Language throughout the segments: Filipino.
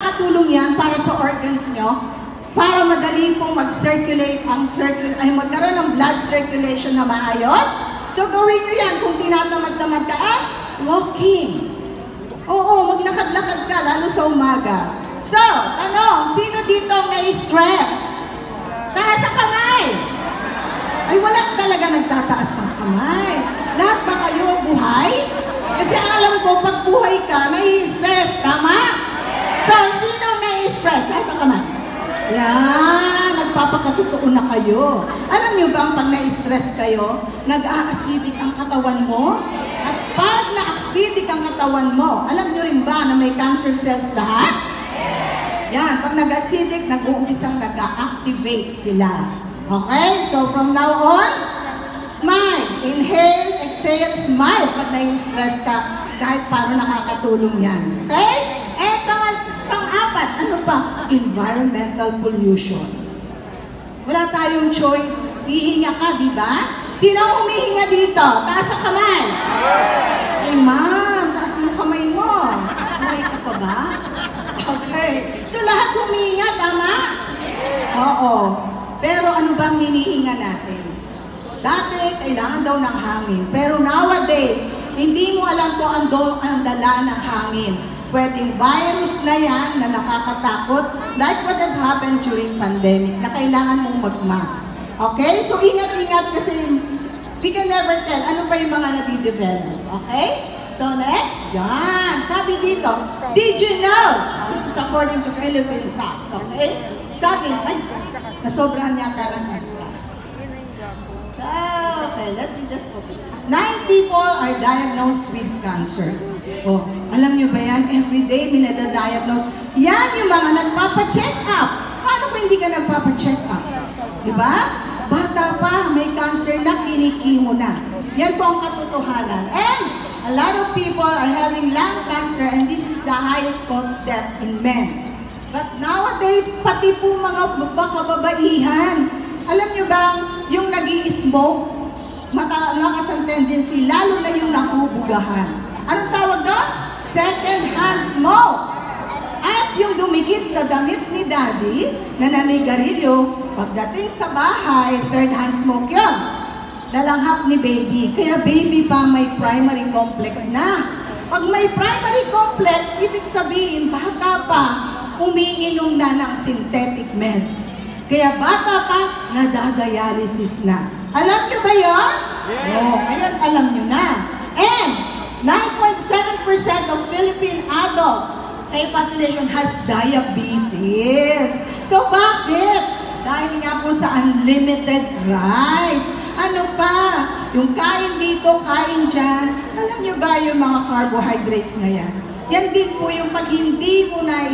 nakakatulong yan para sa organs nyo, para madali pong mag-circulate magkaroon ng blood circulation na maayos. So gawin nyo yan kung tinatamad-tamad ka at walking. Oo, maglakad-lakad ka, lalo sa umaga. So, tanong, sino dito may stress? Taas ang kamay! Ay, wala talaga nagtataas ng kamay. Lahat ba kayo buhay? Kasi alam ko, pag buhay ka, nai-stress, tama? So, sino nai-stress? Taas ang kamay. Yan, nagpapakatotoo na kayo. Alam nyo ba, pag na-stress kayo, nag-a-acidic ang katawan mo? At pag na-acidic ang katawan mo, alam nyo rin ba na may cancer cells lahat? Yan, pag nag-acidic, nag-uumpisa nag-a-activate sila. Okay? So, from now on, smile. Inhale, exhale, smile. Pag na-stress ka, kahit paano nakakatulong yan. Okay? Pang-apat, ano pa? Environmental pollution. Wala tayong choice. Hihinga ka, di ba? Sino ang humihinga dito? Taas ang kamay. Ay, ma'am, taas mo kamay mo. Buhay ka pa ba? Okay. So, lahat humihinga, tama? Oo. Pero ano bang hinihinga natin? Dati, kailangan daw ng hangin. Pero nowadays, hindi mo alam kung ang dala ng hangin. Pwedeng virus na yan na nakakatakot, like what had happened during pandemic, na kailangan mong mag-mask. Okay? So, ingat-ingat kasi we can never tell ano pa yung mga nadidevelop. Okay? So, next. Yan. Sabi dito, did you know? This is according to Philippine Facts. Okay? Sabi, ay, nasobrahan niya ka lang. Okay, let me just focus. 9 people are diagnosed with cancer. Oh, alam niyo ba yan? Every day, minadadiagnose. Yan yung mga nagpapa-check up. Paano kung hindi ka nagpapa-check up? Diba? Bata pa, may cancer na, kinikimo na. Yan po ang katotohanan. And a lot of people are having lung cancer and this is the highest cause death in men. But nowadays, pati po mga kababaihan, alam niyo ba, yung nag-i-smoke, malakas ang tendency, lalo na yung nabubugahan. Anong tawag doon? Second-hand smoke. At yung dumikit sa damit ni Daddy, na nanigarilyo, pagdating sa bahay, third-hand smoke yun. Nalanghap ni baby. Kaya baby pa may primary complex na. Pag may primary complex, ibig sabihin, bata pa, umiinom na ng synthetic meds. Kaya bata pa, nadadialysis na. Alam nyo ba yun? Yeah. Oh, ngayon alam nyo na. And 9.7% of Philippine adult population has diabetes. So bakit? Dahil nga po sa unlimited rice. Ano pa? Yung kain dito, kain dyan. Alam nyo ba yung mga carbohydrates na yan? Yan din po yung pag hindi mo na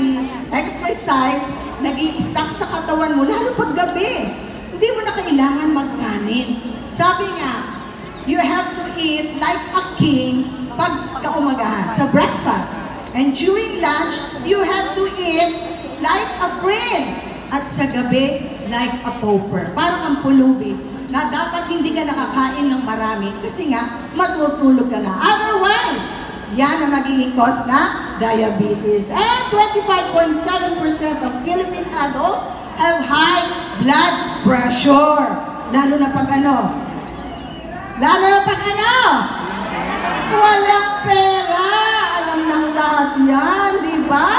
exercise, nag-i-stack sa katawan mo, lalo pag gabi. Hindi mo na kailangan magkanin. Sabi nga, you have to eat like a king pag kaumagahan, sa breakfast. And during lunch, you have to eat like a prince. At sa gabi, like a pauper. Parang ang pulubi, na dapat hindi ka nakakain ng marami kasi nga, matutulog ka na. Otherwise, yan ang magiging cause na diabetes. And 25.7% of Philippine adults have high blood pressure. Lalo na pag ano? Lalo na pag ano? Walang pera. Alam ng lahat yan, di ba?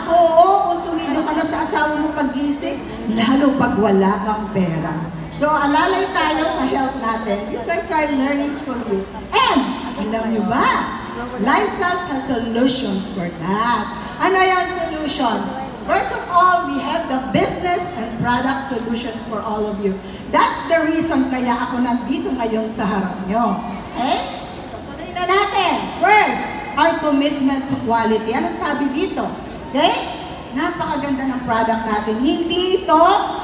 Oo, kusumido ka na sa asawa mo pag-gising. Lalo pag wala kang pera. So, alalay tayo sa health natin. These are our learnings for you. And, alam nyo ba? Lifestyles has solutions for that. Ano yung solution? First of all, we have the business and product solution for all of you. That's the reason kaya ako nandito ngayon sa harap nyo. Okay? So, tuloy na natin. First, our commitment to quality. Anong sabi dito? Okay? Napakaganda ng product natin. Hindi ito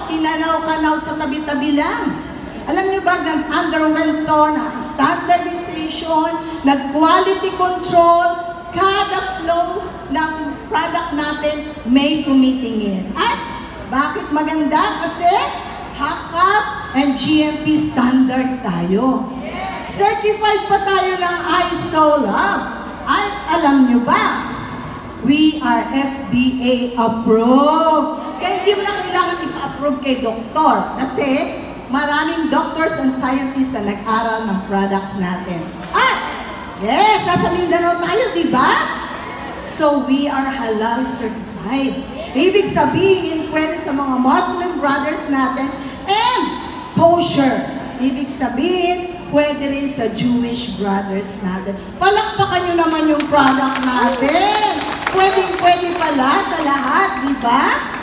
hinanaw-kanaw sa tabi-tabi lang. Alam niyo ba, nag-underwent to na standardization, nag-quality control, kada flow ng product natin may tumitingin. At bakit maganda? Kasi HACCP and GMP standard tayo. Certified pa tayo ng ISO Lab. At alam niyo ba, we are FDA approved. Kaya hindi mo na kailangan ipa-approve kay doktor. Kasi maraming doctors and scientists na nag-aral ng products natin. At, yes, nasa Mindanao tayo, di ba? So, we are halal certified. Ibig sabihin, pwede sa mga Muslim brothers natin and kosher. Ibig sabihin, pwede rin sa Jewish brothers natin. Palakpakan nyo naman yung product natin. Pwede pala sa lahat, di ba?